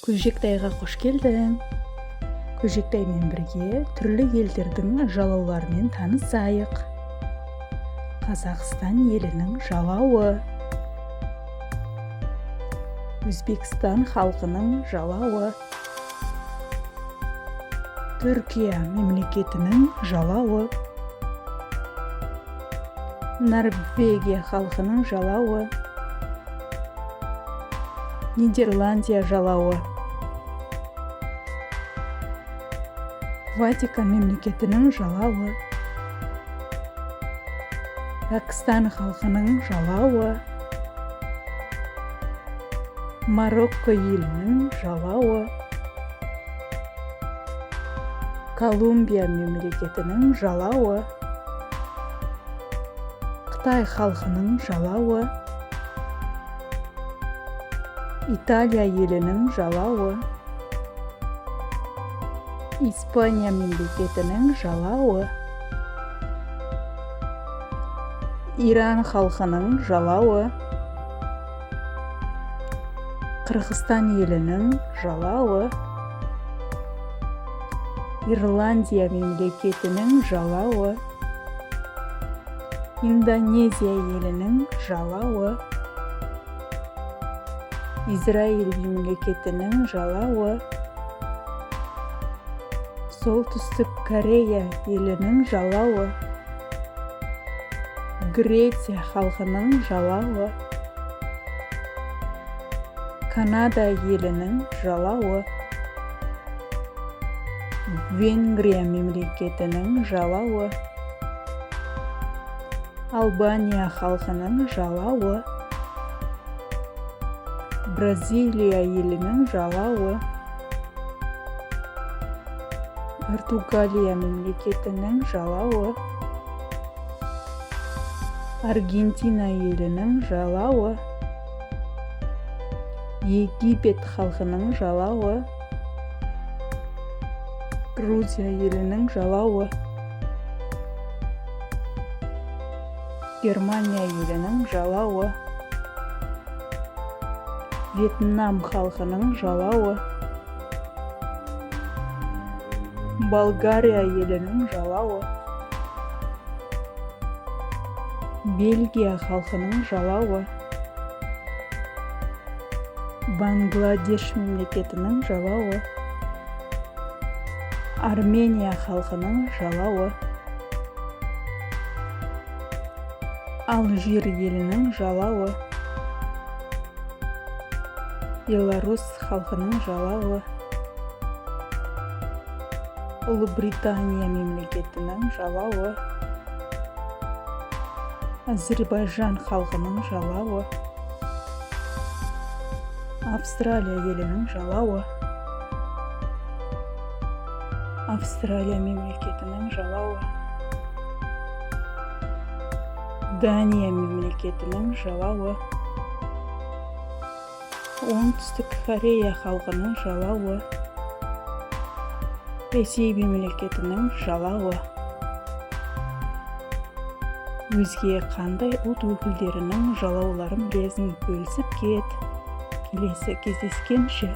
Көжектайға қош келдің. Көжектаймен бірге түрлі елдердің жалауларымен танысайық. Қазақстан елінің жалауы. Өзбекстан халқының жалауы. Түркия мемлекетінің жалауы. Норвегия халқының жалауы. Нидерландия жалауы. Ватикан мемлекетінің жалауы. Пәкістан халқының жалауы. Марокко елінің жалауы. Колумбия мемлекетінің жалауы. Қытай халқының жалауы. Италия елінің жалауы. Испания мемлекетінің жалауы. Иран халқының жалауы. Қырғызстан елінің жалауы. Ирландия мемлекетінің жалауы. Индонезия елінің жалауы. Израиль мемлекетінің жалауы. Солтүстік Корея елінің жалауы. Греция халқының жалауы. Канада елінің жалауы. Венгрия мемлекетінің жалауы. Албания халқының жалауы. Бразилия елінің жалауы. Португалия мемлекетінің жалауы. Аргентина елінің жалауы. Египет халқының жалауы. Грузия елінің жалауы. Германия елінің жалауы. Вьетнам халқының жалауы. Болгария елінің жалауы. Бельгия халқының жалауы. Бангладеш мемлекетінің жалауы. Армения халқының жалауы. Алжир елінің жалауы. Беларусь халқының жалауы. Ұлыбритания мемлекетінің жалауы. Әзербайжан халқының жалауы. Австралия елінің жалауы. Австралия мемлекетінің жалауы. Дания мемлекетінің жалауы. Оңтүстік Корея халқының жалауы. Ресей мемлекетінің жалауы. Өзге қандай ұлт өкілдерінің жалауларын білесің, бөлісіп кет. Келесі кездескенше.